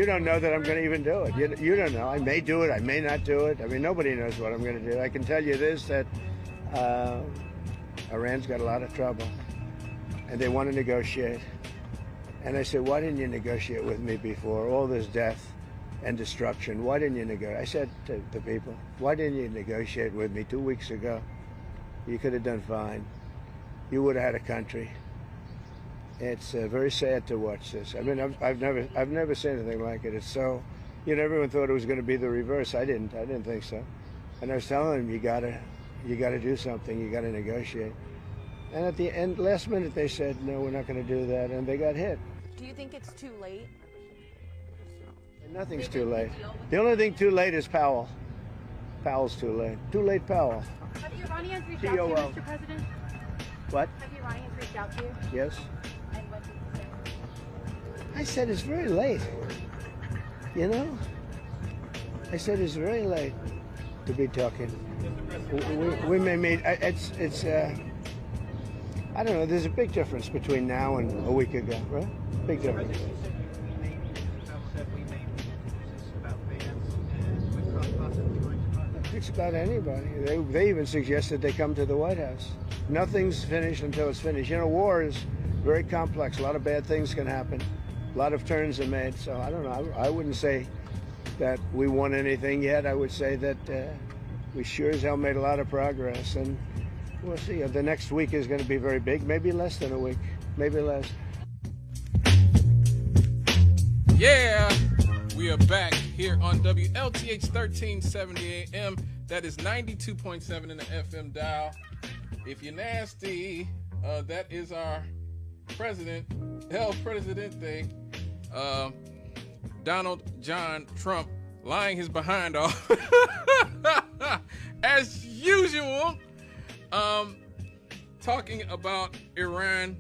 don't know that I'm going to even do it. You don't know. I may do it. I may not do it. I mean, nobody knows what I'm going to do. I can tell you this, that Iran's got a lot of trouble, and they want to negotiate. And I said, why didn't you negotiate with me before? All this death and destruction. Why didn't you negotiate? I said to the people, why didn't you negotiate with me 2 weeks ago? You could have done fine. You would have had a country. It's very sad to watch this. I mean, I've never seen anything like it. It's so, everyone thought it was going to be the reverse. I didn't think so. And I was telling them, you gotta do something. You gotta negotiate. And at the end, last minute, they said, no, we're not going to do that, and they got hit. Do you think it's too late? Nothing's too late. The only thing too late is Powell. Powell's too late. Too late, Powell. Have the Iranians reached out to you, Mr. President? What? Have the Iranians reached out to you? Yes. And what did you say? I said it's very late. I said it's very late to be talking. We may meet. It's. I don't know. There's a big difference between now and a week ago, right? Big difference. It's about anybody. They even suggested they come to the White House. Nothing's finished until it's finished. War is very complex. A lot of bad things can happen. A lot of turns are made. So I don't know. I wouldn't say that we won anything yet. I would say that we sure as hell made a lot of progress. And we'll see. The next week is going to be very big. Maybe less than a week. Maybe less. Yeah, we are back here on WLTH 1370 AM. That is 92.7 in the FM dial. If you're nasty, that is our president, El Presidente, Donald John Trump, lying his behind off as usual, talking about Iran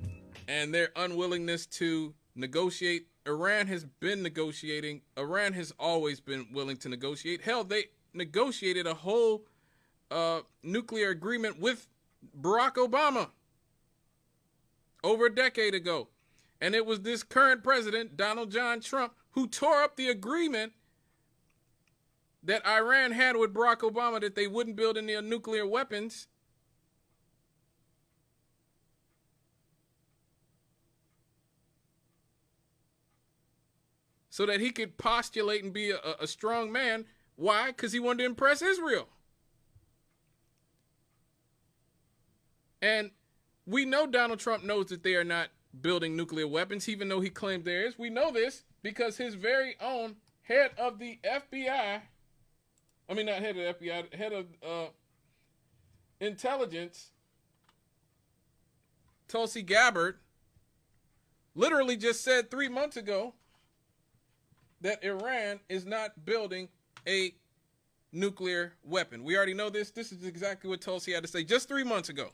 and their unwillingness to negotiate. Iran has been negotiating. Iran has always been willing to negotiate. Hell, they negotiated a whole nuclear agreement with Barack Obama over a decade ago. And it was this current president, Donald John Trump, who tore up the agreement that Iran had with Barack Obama that they wouldn't build any nuclear weapons. So that he could postulate and be a strong man. Why? Because he wanted to impress Israel. And we know Donald Trump knows that they are not building nuclear weapons, even though he claimed there is. We know this because his very own head of the FBI, I mean, not head of the FBI, head of intelligence, Tulsi Gabbard, literally just said 3 months ago that Iran is not building a nuclear weapon. We already know this. This is exactly what Tulsi had to say just 3 months ago.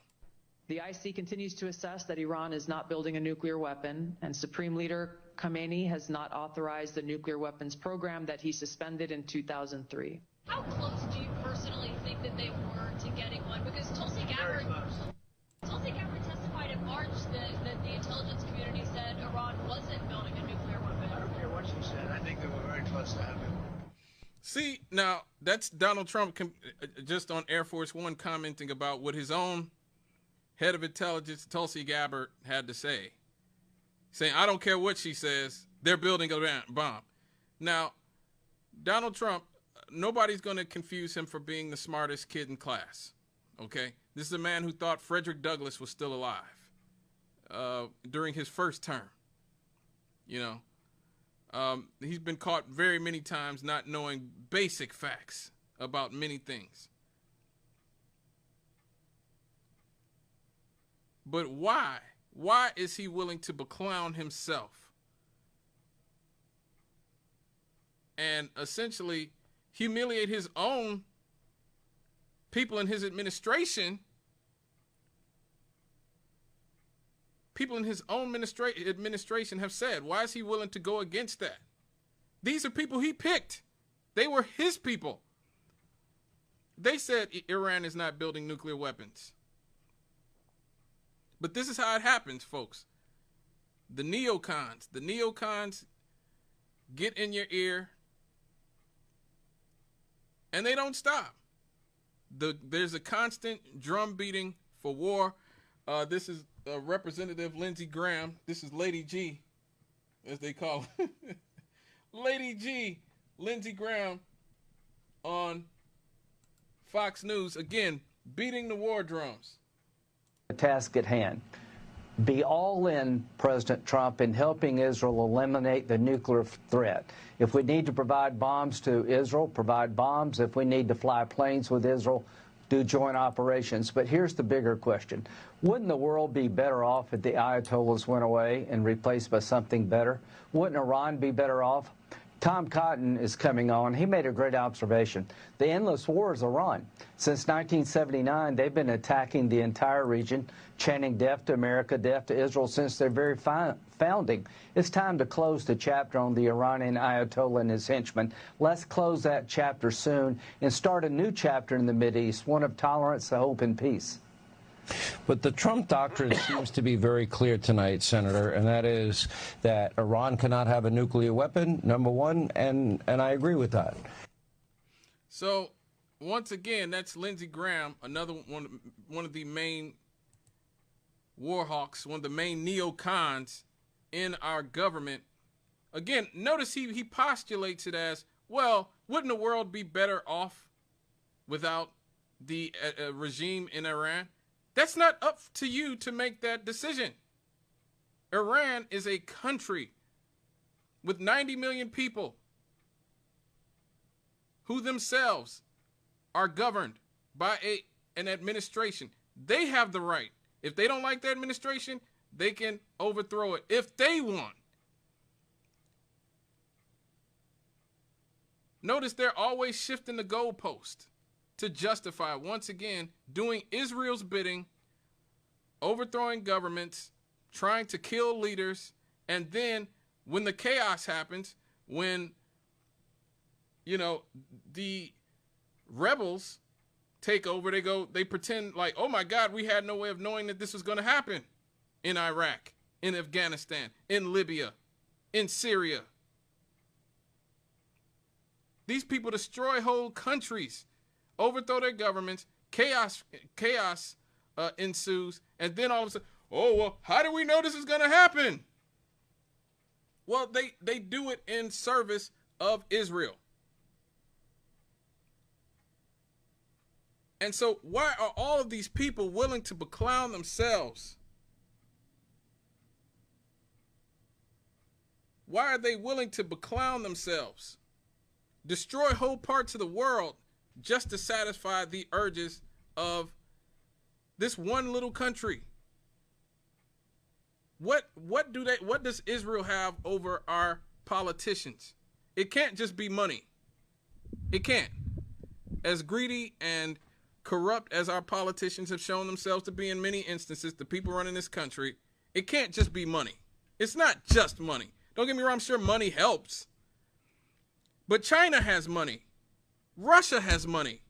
The IC continues to assess that Iran is not building a nuclear weapon, and Supreme Leader Khamenei has not authorized the nuclear weapons program that he suspended in 2003. How close do you personally think that they were to getting one? Because Tulsi Gabbard testified in March that the intelligence community said Iran wasn't building a nuclear weapon. I don't care what she said. I think they were very close to having one. See, now, that's Donald Trump just on Air Force One commenting about what his own head of intelligence, Tulsi Gabbard, had to say. Saying, I don't care what she says, they're building a bomb. Now, Donald Trump, nobody's going to confuse him for being the smartest kid in class, okay? This is a man who thought Frederick Douglass was still alive during his first term, He's been caught very many times not knowing basic facts about many things. But why? Why is he willing to beclown himself and essentially humiliate his own people in his administration? People in his own administration have said, why is he willing to go against that? These are people he picked. They were his people. They said Iran is not building nuclear weapons. But this is how it happens, folks. The neocons get in your ear, and they don't stop. There's a constant drum beating for war. This is Representative Lindsey Graham. This is Lady G, as they call her. Lady G, Lindsey Graham, on Fox News, again, beating the war drums. The task at hand. Be all in, President Trump, in helping Israel eliminate the nuclear threat. If we need to provide bombs to Israel, provide bombs. If we need to fly planes with Israel, do joint operations. But here's the bigger question. Wouldn't the world be better off if the Ayatollahs went away and replaced by something better? Wouldn't Iran be better off? Tom Cotton is coming on. He made a great observation. The endless war is Iran. Since 1979, they've been attacking the entire region, chanting death to America, death to Israel since their very founding. It's time to close the chapter on the Iranian Ayatollah and his henchmen. Let's close that chapter soon and start a new chapter in the Mideast, one of tolerance, hope, and peace. But the Trump doctrine seems to be very clear tonight, Senator, and that is that Iran cannot have a nuclear weapon, number one, and I agree with that. So, once again, that's Lindsey Graham, another one of the main war hawks, one of the main neocons in our government. Again, notice he postulates it as, well, wouldn't the world be better off without the regime in Iran? That's not up to you to make that decision. Iran is a country with 90 million people who themselves are governed by an administration. They have the right. If they don't like the administration, they can overthrow it if they want. Notice they're always shifting the goalpost to justify, once again, doing Israel's bidding, overthrowing governments, trying to kill leaders, and then when the chaos happens, when, you know, the rebels take over, they pretend like, oh my God, we had no way of knowing that this was going to happen in Iraq, in Afghanistan, in Libya, in Syria. These people destroy whole countries, overthrow their governments, chaos ensues, and then all of a sudden, oh, well, how do we know this is going to happen? Well, they do it in service of Israel. And so why are all of these people willing to beclown themselves? Why are they willing to beclown themselves? Destroy whole parts of the world just to satisfy the urges of this one little country. What does Israel have over our politicians? It can't just be money. It can't. As greedy and corrupt as our politicians have shown themselves to be in many instances, the people running this country, it can't just be money. It's not just money. Don't get me wrong, I'm sure money helps. But China has money. Russia has money.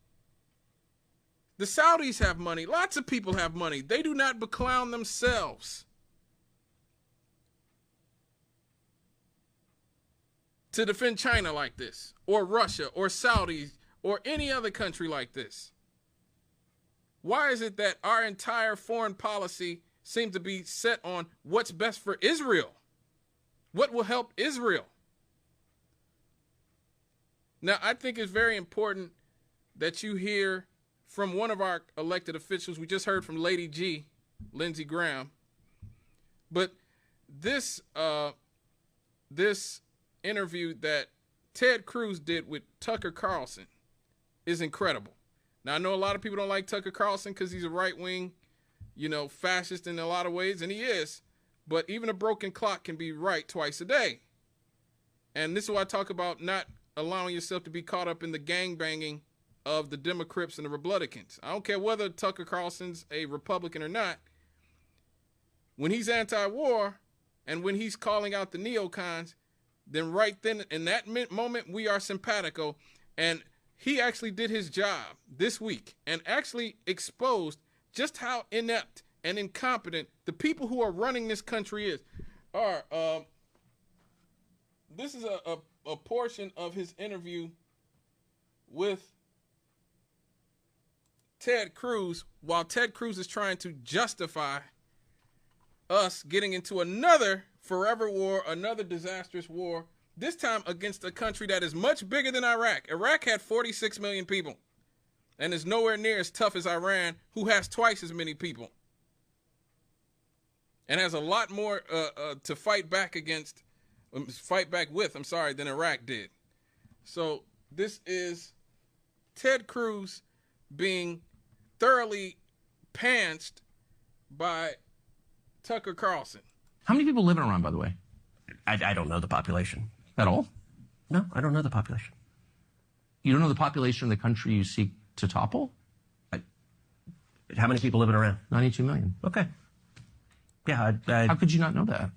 The Saudis have money. Lots of people have money. They do not beclown themselves to defend China like this, or Russia, or Saudis, or any other country like this. Why is it that our entire foreign policy seems to be set on what's best for Israel? What will help Israel? Now, I think it's very important that you hear from one of our elected officials. We just heard from Lady G, Lindsey Graham. But this interview that Ted Cruz did with Tucker Carlson is incredible. Now, I know a lot of people don't like Tucker Carlson because he's a right-wing, fascist in a lot of ways, and he is. But even a broken clock can be right twice a day. And this is why I talk about not allowing yourself to be caught up in the gangbanging of the Democrats and the Republicans. I don't care whether Tucker Carlson's a Republican or not. When he's anti-war and when he's calling out the neocons, then right then, in that moment, we are simpatico. And he actually did his job this week and actually exposed just how inept and incompetent the people who are running this country are this is a portion of his interview with Ted Cruz, while Ted Cruz is trying to justify us getting into another forever war, another disastrous war, this time against a country that is much bigger than Iraq. Iraq had 46 million people and is nowhere near as tough as Iran, who has twice as many people and has a lot more to fight back with, than Iraq did. So this is Ted Cruz being thoroughly pantsed by Tucker Carlson. How many people live in Iran, by the way? I don't know the population. At all? No, I don't know the population. You don't know the population of the country you seek to topple? How many people live in Iran? 92 million. Okay. Yeah, How could you not know that?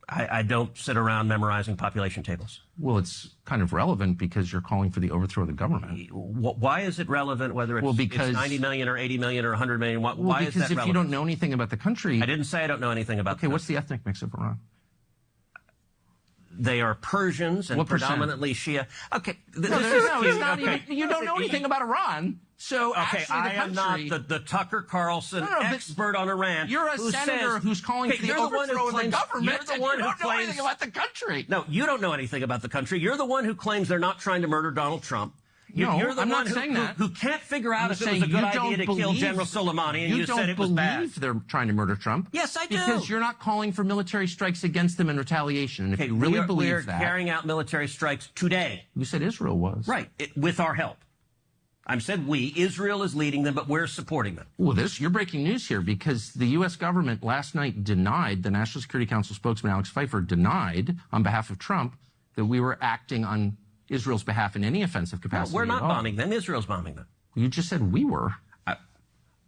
I don't sit around memorizing population tables. Well, it's kind of relevant because you're calling for the overthrow of the government. Why is it relevant whether it's 90 million or 80 million or 100 million? Why is that relevant? Because if you don't know anything about the country... I didn't say I don't know anything about Okay, what's the ethnic mix of Iran? They are Persians and What percent? predominantly Shia. Okay. It's not even, you don't know anything about Iran. So okay, actually I am not the Tucker Carlson expert on Iran. You're a senator who's calling for the overthrow of the government. You're the one who don't know anything about the country. No, you don't know anything about the country. You're the one who claims they're not trying to murder Donald Trump. You're the I'm one not saying that. who can't figure out if it was a good idea to kill General Soleimani, and you said it was bad. You don't believe they're trying to murder Trump. Yes, I do. Because you're not calling for military strikes against them in retaliation. And if you really believe that... We're carrying out military strikes today. You said Israel was. Right, with our help. I said we. Israel is leading them, but we're supporting them. Well, you're breaking news here because the U.S. government last night denied, the National Security Council spokesman Alex Pfeiffer denied on behalf of Trump that we were acting on Israel's behalf in any offensive capacity. No, we're not bombing them. Israel's bombing them. You just said we were.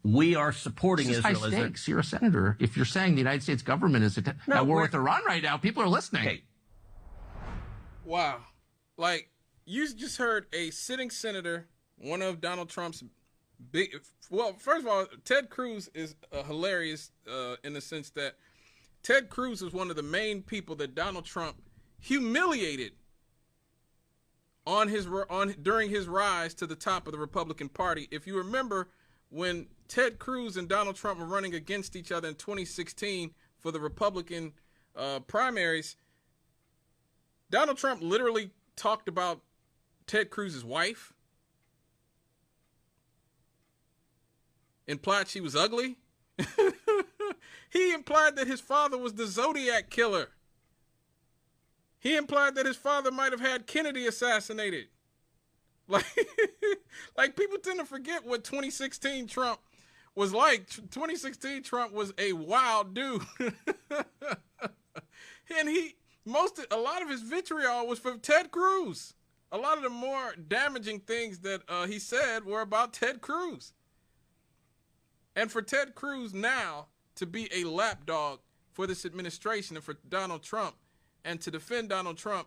We are supporting Israel. High stakes. You're a senator. If you're saying the United States government is at war with Iran right now, people are listening. Okay. Wow. Like, you just heard a sitting senator, one of Donald Trump's big... Well, first of all, Ted Cruz is hilarious in the sense that Ted Cruz is one of the main people that Donald Trump humiliated during his rise to the top of the Republican Party. If you remember, when Ted Cruz and Donald Trump were running against each other in 2016 for the Republican primaries, Donald Trump literally talked about Ted Cruz's wife, implied she was ugly. He implied that his father was the Zodiac killer. He implied that his father might have had Kennedy assassinated. Like people tend to forget what 2016 Trump was like. 2016 Trump was a wild dude. And a lot of his vitriol was from Ted Cruz. A lot of the more damaging things that he said were about Ted Cruz. And for Ted Cruz now to be a lapdog for this administration and for Donald Trump, and to defend Donald Trump,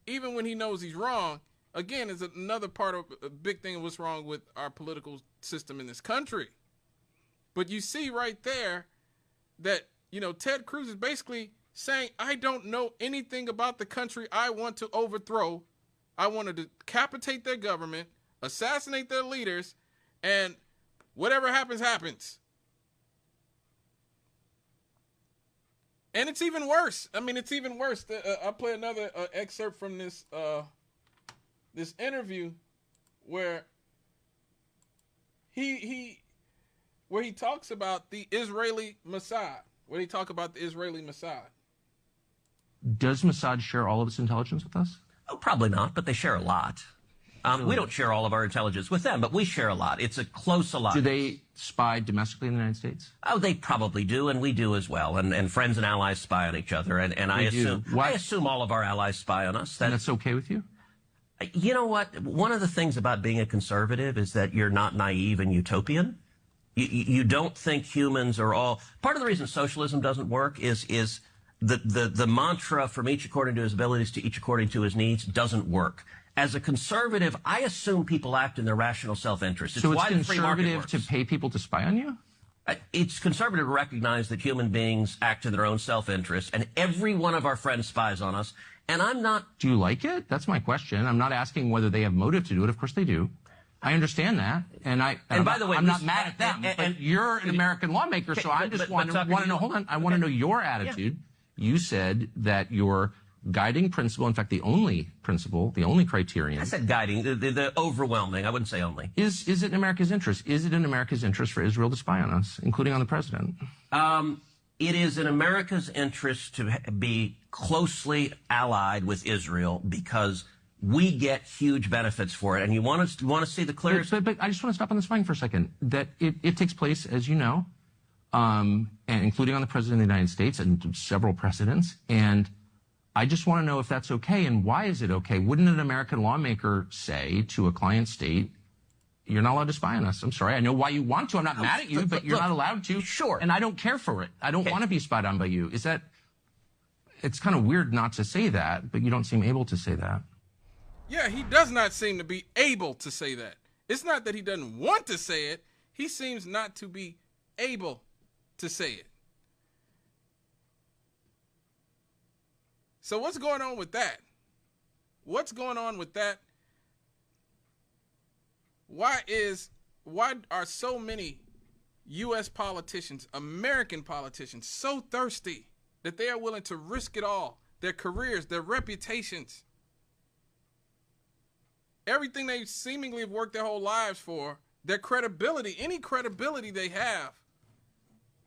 even when he knows he's wrong, again, is another part of a big thing of what's wrong with our political system in this country. But you see right there that, Ted Cruz is basically saying, I don't know anything about the country I want to overthrow. I want to decapitate their government, assassinate their leaders, and whatever happens, happens. And it's even worse. I mean, it's even worse. I'll play another excerpt from this interview where he talks about the Israeli Mossad. Where he talk about the Israeli Mossad. Does Mossad share all of its intelligence with us? Oh, probably not, but they share a lot. We don't share all of our intelligence with them, but we share a lot. It's a close alliance. Do they spy domestically in the United States? Oh, they probably do, and we do as well. And friends and allies spy on each other, and I assume all of our allies spy on us. And that's okay with you? You know what? One of the things about being a conservative is that you're not naive and utopian. You don't think humans are all... Part of the reason socialism doesn't work is the mantra from each according to his abilities to each according to his needs doesn't work. As a conservative, I assume people act in their rational self-interest. So it's conservative to pay people to spy on you? It's conservative to recognize that human beings act in their own self-interest, and every one of our friends spies on us. And I'm not... Do you like it? That's my question. I'm not asking whether they have motive to do it. Of course they do. I understand that. And by the way, I'm not mad at them. But you're an American lawmaker, so I just want to know, hold on, I want to know your attitude. Yeah. You said that your guiding principle, in fact, the only principle, the only criterion. I said guiding, the overwhelming, I wouldn't say only. Is it in America's interest? Is it in America's interest for Israel to spy on us, including on the president? It is in America's interest to be closely allied with Israel because we get huge benefits for it. And you want to see the clearest... But I just want to stop on the spying for a second. That it takes place, as you know, and including on the president of the United States and several presidents. And I just want to know if that's okay and why is it okay? Wouldn't an American lawmaker say to a client state, you're not allowed to spy on us? I'm sorry. I know why you want to. I'm not mad at you, but you're not allowed to. Sure. And I don't care for it. I don't want to be spied on by you. Is that... It's kind of weird not to say that, but you don't seem able to say that. Yeah, he does not seem to be able to say that. It's not that he doesn't want to say it. He seems not to be able to say it. So what's going on with that? What's going on with that? Why are so many U.S. politicians, American politicians, so thirsty that they are willing to risk it all, their careers, their reputations, everything they seemingly have worked their whole lives for, their credibility, any credibility they have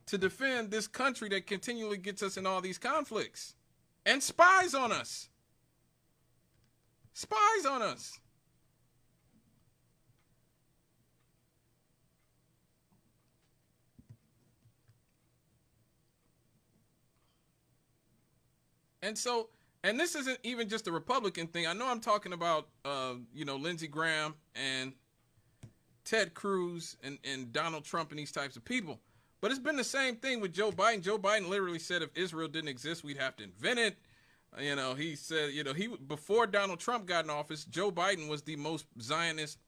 to defend this country that continually gets us in all these conflicts and spies on us. Spies on us. And this isn't even just a Republican thing. I know I'm talking about, Lindsey Graham and Ted Cruz and Donald Trump and these types of people. But it's been the same thing with Joe Biden. Joe Biden literally said if Israel didn't exist, we'd have to invent it. He said, before Donald Trump got in office, Joe Biden was the most Zionist,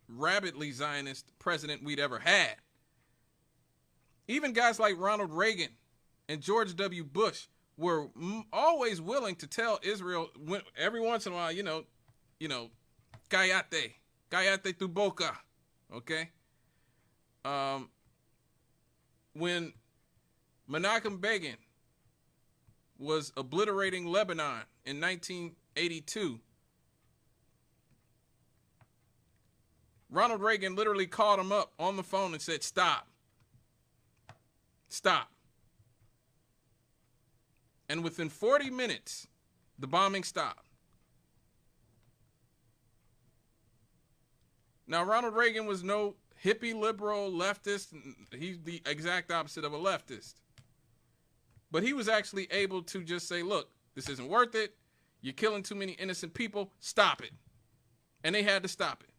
rabidly Zionist president we'd ever had. Even guys like Ronald Reagan and George W. Bush were always willing to tell Israel every once in a while, cállate tu boca, okay? When Menachem Begin was obliterating Lebanon in 1982, Ronald Reagan literally called him up on the phone and said, stop. Stop. And within 40 minutes, the bombing stopped. Now, Ronald Reagan was no hippie, liberal, leftist. He's the exact opposite of a leftist. But he was actually able to just say, look, this isn't worth it. You're killing too many innocent people. Stop it. And they had to stop it.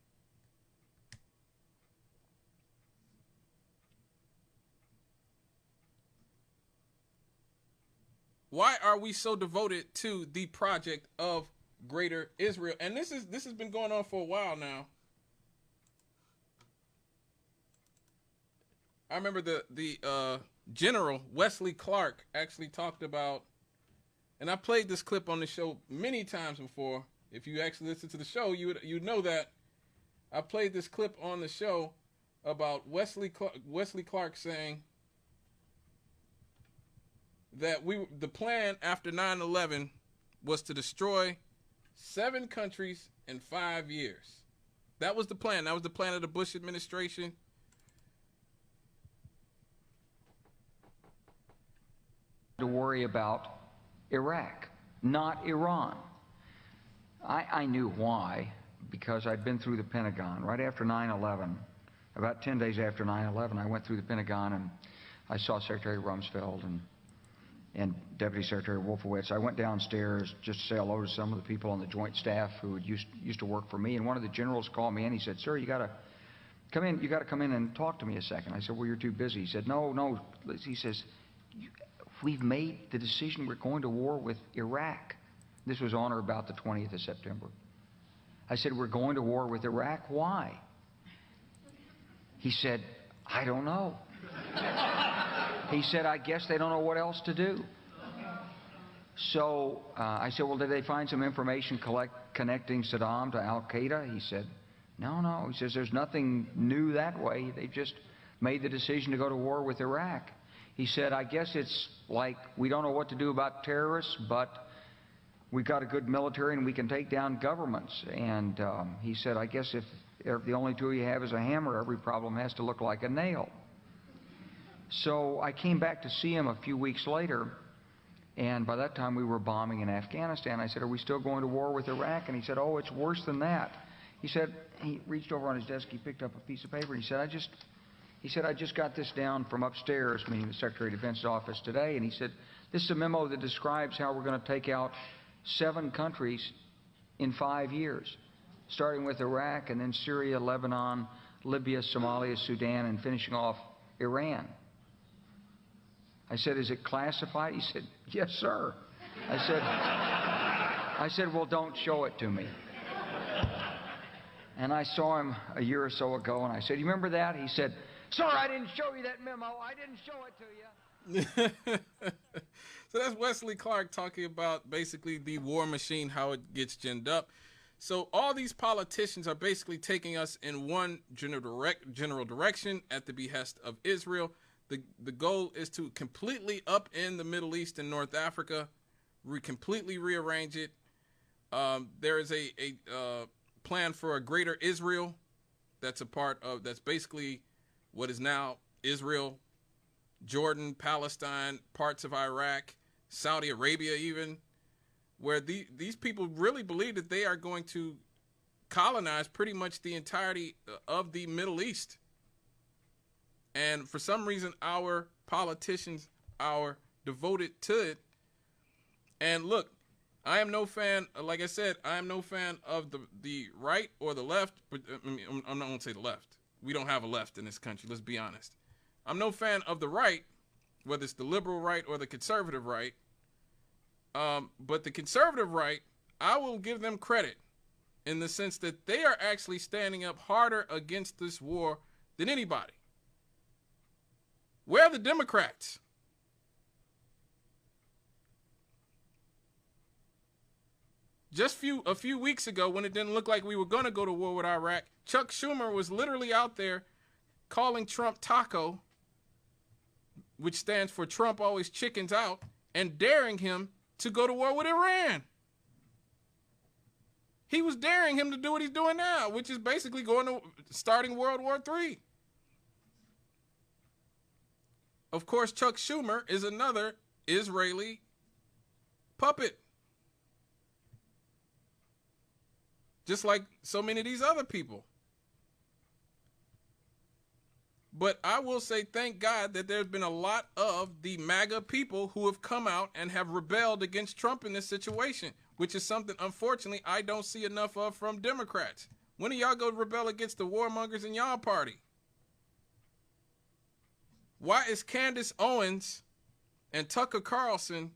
Why are we so devoted to the project of Greater Israel? And this has been going on for a while now. I remember the General Wesley Clark actually talked about, and I played this clip on the show many times before. If you actually listen to the show, you'd know that I played this clip on the show about Wesley Clark saying that the plan after 9/11 was to destroy 7 countries in 5 years. That was the plan. That was the plan of the Bush administration. To worry about Iraq, not Iran. I knew why, because I'd been through the Pentagon right after 9/11. About 10 days after 9/11, I went through the Pentagon and I saw Secretary Rumsfeld and Deputy Secretary Wolfowitz. I went downstairs just to say hello to some of the people on the joint staff who had used to work for me. And one of the generals called me in. He said, "Sir, you got to come in. You got to come in and talk to me a second." I said, "Well, you're too busy." He said, "No." He says, "We've made the decision. We're going to war with Iraq." This was on or about the 20th of September. I said, "We're going to war with Iraq. Why?" He said, "I don't know." He said, I guess they don't know what else to do. So I said, well, did they find some information connecting Saddam to Al-Qaeda? He said, no. He says, there's nothing new that way. They've just made the decision to go to war with Iraq. He said, I guess it's like we don't know what to do about terrorists, but we've got a good military and we can take down governments. And he said, I guess if the only tool you have is a hammer, every problem has to look like a nail. So I came back to see him a few weeks later, and by that time we were bombing in Afghanistan. I said, are we still going to war with Iraq? And he said, oh, it's worse than that. He said, he reached over on his desk, he picked up a piece of paper, and he said, I just got this down from upstairs, meaning the Secretary of Defense's office today, and he said, this is a memo that describes how we're going to take out 7 countries in 5 years, starting with Iraq and then Syria, Lebanon, Libya, Somalia, Sudan, and finishing off Iran. I said, is it classified? He said, yes, sir. I said, well, don't show it to me. And I saw him a year or so ago, and I said, you remember that? He said, sir, I didn't show you that memo. I didn't show it to you. So that's Wesley Clark talking about basically the war machine, how it gets ginned up. So all these politicians are basically taking us in one general direction at the behest of Israel. The goal is to completely upend the Middle East and North Africa, completely rearrange it. There is a plan for a greater Israel that's that's basically what is now Israel, Jordan, Palestine, parts of Iraq, Saudi Arabia even, where these people really believe that they are going to colonize pretty much the entirety of the Middle East. And for some reason, our politicians are devoted to it. And look, I am no fan, like I said, I am no fan of the right or the left. But I mean, I'm not going to say the left. We don't have a left in this country, let's be honest. I'm no fan of the right, whether it's the liberal right or the conservative right. But the conservative right, I will give them credit in the sense that they are actually standing up harder against this war than anybody. Where are the Democrats? Just a few weeks ago, when it didn't look like we were going to go to war with Iraq, Chuck Schumer was literally out there calling Trump Taco, which stands for Trump always chickens out, and daring him to go to war with Iran. He was daring him to do what he's doing now, which is basically starting World War III. Of course, Chuck Schumer is another Israeli puppet. Just like so many of these other people. But I will say thank God that there's been a lot of the MAGA people who have come out and have rebelled against Trump in this situation, which is something, unfortunately, I don't see enough of from Democrats. When do y'all go rebel against the warmongers in y'all party? Why is Candace Owens and Tucker Carlson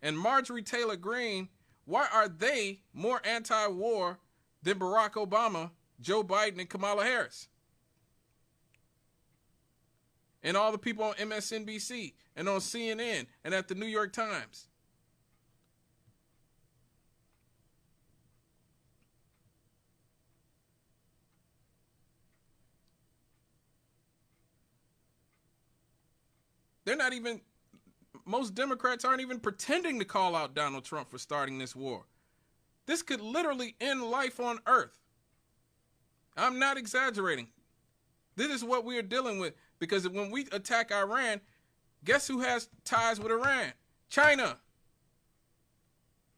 and Marjorie Taylor Greene, why are they more anti-war than Barack Obama, Joe Biden, and Kamala Harris? And all the people on MSNBC and on CNN and at the New York Times. Most Democrats aren't even pretending to call out Donald Trump for starting this war. This could literally end life on Earth. I'm not exaggerating. This is what we are dealing with, because when we attack Iran, guess who has ties with Iran? China.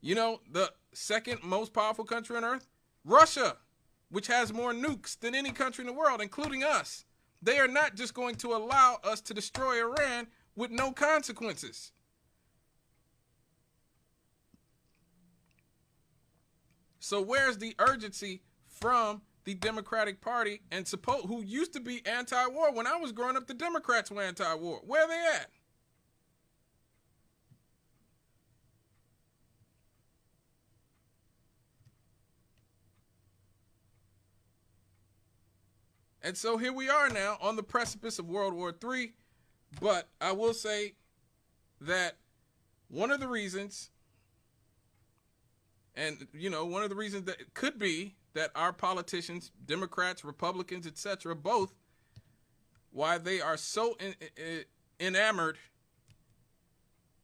You know, the second most powerful country on Earth? Russia, which has more nukes than any country in the world, including us. They are not just going to allow us to destroy Iran with no consequences. So where's the urgency from the Democratic Party, and who used to be anti-war? When I was growing up, the Democrats were anti-war. Where are they at? And so here we are now on the precipice of World War III. But I will say that one of the reasons, and one of the reasons that it could be that our politicians, Democrats, Republicans, etc., both, why they are so enamored,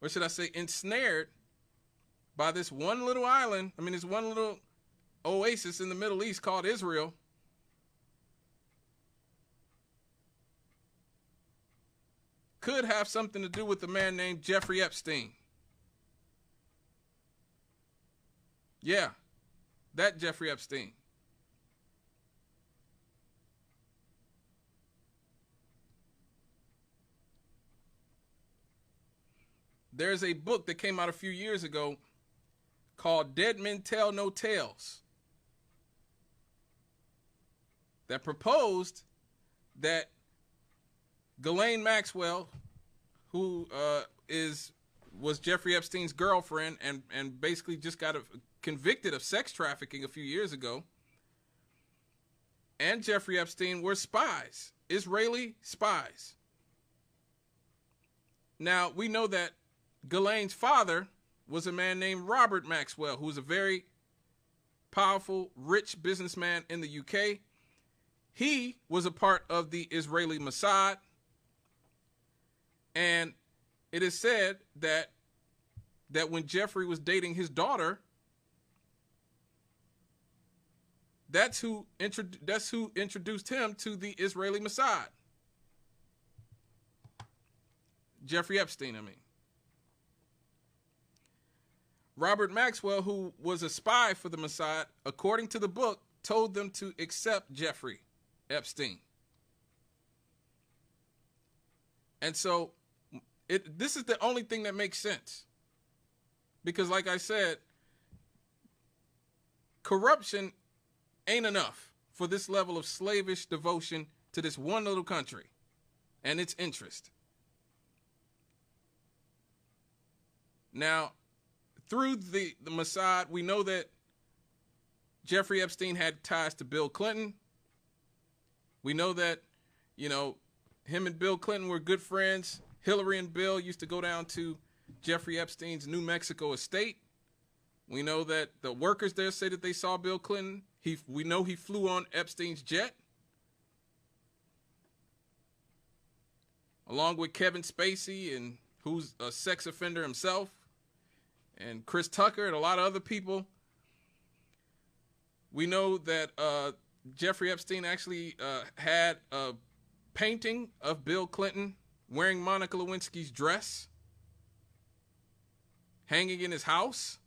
or should I say ensnared, by this one little island, this one little oasis in the Middle East called Israel, could have something to do with a man named Jeffrey Epstein. Yeah, that Jeffrey Epstein. There's a book that came out a few years ago called Dead Men Tell No Tales that proposed that Ghislaine Maxwell, who was Jeffrey Epstein's girlfriend and basically just got convicted of sex trafficking a few years ago, and Jeffrey Epstein were spies, Israeli spies. Now, we know that Ghislaine's father was a man named Robert Maxwell, who was a very powerful, rich businessman in the UK. He was a part of the Israeli Mossad. And it is said that when Jeffrey was dating his daughter, that's who introduced him to the Israeli Mossad. Jeffrey Epstein, Robert Maxwell, who was a spy for the Mossad, according to the book, told them to accept Jeffrey Epstein. And so this is the only thing that makes sense. Because like I said, corruption ain't enough for this level of slavish devotion to this one little country and its interest. Now, through the Mossad, we know that Jeffrey Epstein had ties to Bill Clinton. We know that, him and Bill Clinton were good friends. Hillary and Bill used to go down to Jeffrey Epstein's New Mexico estate. We know that the workers there say that they saw Bill Clinton. We know he flew on Epstein's jet, along with Kevin Spacey, and who's a sex offender himself, and Chris Tucker and a lot of other people. We know that Jeffrey Epstein actually had a painting of Bill Clinton wearing Monica Lewinsky's dress hanging in his house,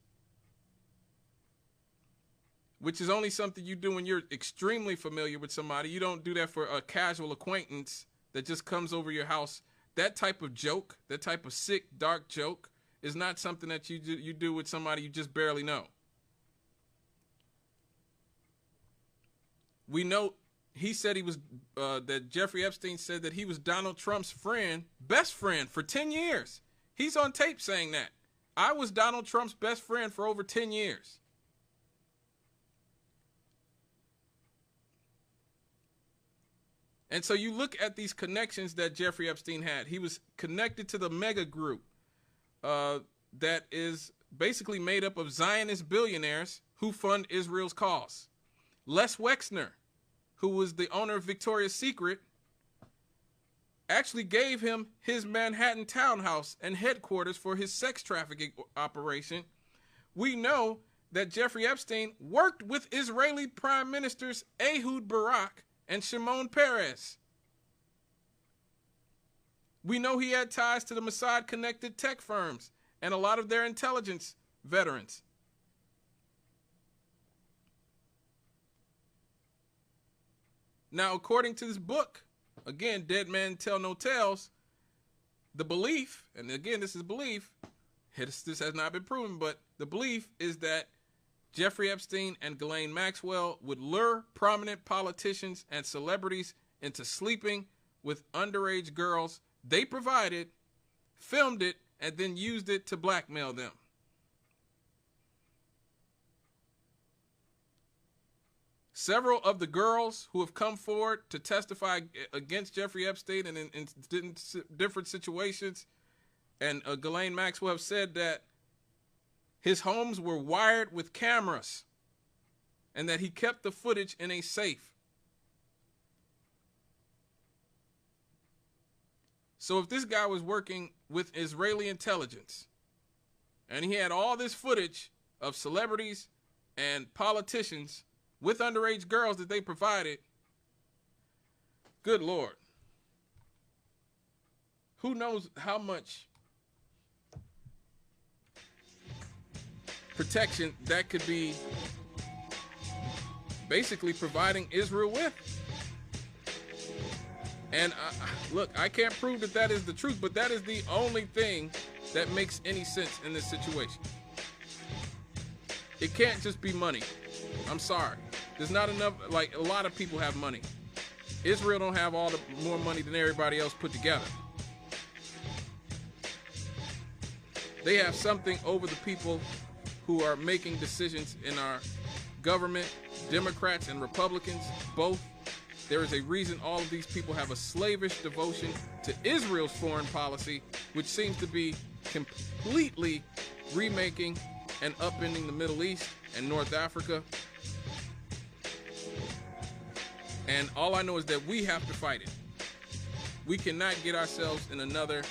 which is only something you do when you're extremely familiar with somebody. You don't do that for a casual acquaintance that just comes over your house. That type of joke, that type of sick, dark joke, is not something that you do with somebody you just barely know. We know he said he was, that Jeffrey Epstein said that he was Donald Trump's friend, best friend for 10 years. He's on tape saying that. I was Donald Trump's best friend for over 10 years. And so you look at these connections that Jeffrey Epstein had. He was connected to the mega group that is basically made up of Zionist billionaires who fund Israel's cause. Les Wexner, who was the owner of Victoria's Secret, actually gave him his Manhattan townhouse and headquarters for his sex trafficking operation. We know that Jeffrey Epstein worked with Israeli Prime Ministers Ehud Barak and Shimon Peres. We know he had ties to the Mossad-connected tech firms and a lot of their intelligence veterans. Now, according to this book, again, Dead Men Tell No Tales, the belief, and again, this is belief, this has not been proven, but the belief is that Jeffrey Epstein and Ghislaine Maxwell would lure prominent politicians and celebrities into sleeping with underage girls they provided, filmed it, and then used it to blackmail them. Several of the girls who have come forward to testify against Jeffrey Epstein and in different situations, and Ghislaine Maxwell have said that his homes were wired with cameras and that he kept the footage in a safe. So if this guy was working with Israeli intelligence and he had all this footage of celebrities and politicians with underage girls that they provided, good Lord, who knows how much protection that could be basically providing Israel with. And look, I can't prove that that is the truth, but that is the only thing that makes any sense in this situation. It can't just be money. I'm sorry. There's not enough, like a lot of people have money. Israel don't have all the more money than everybody else put together. They have something over the people who are making decisions in our government, Democrats and Republicans, both. There is a reason all of these people have a slavish devotion to Israel's foreign policy, which seems to be completely remaking and upending the Middle East and North Africa. And all I know is that we have to fight it. We cannot get ourselves in another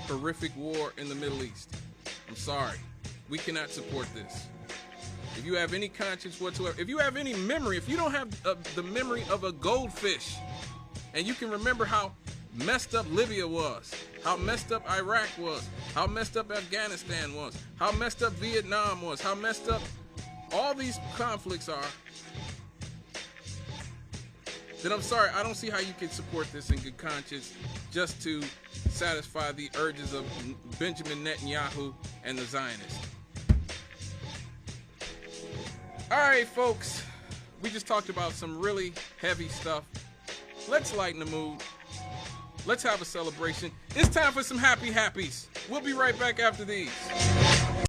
horrific war in the Middle East. I'm sorry. We cannot support this. If you have any conscience whatsoever, if you have any memory, if you don't have the memory of a goldfish, and you can remember how messed up Libya was, how messed up Iraq was, how messed up Afghanistan was, how messed up Vietnam was, how messed up all these conflicts are, then I'm sorry, I don't see how you can support this in good conscience just to satisfy the urges of Benjamin Netanyahu and the Zionists. All right, folks, we just talked about some really heavy stuff. Let's lighten the mood. Let's have a celebration. It's time for some happy happies. We'll be right back after these.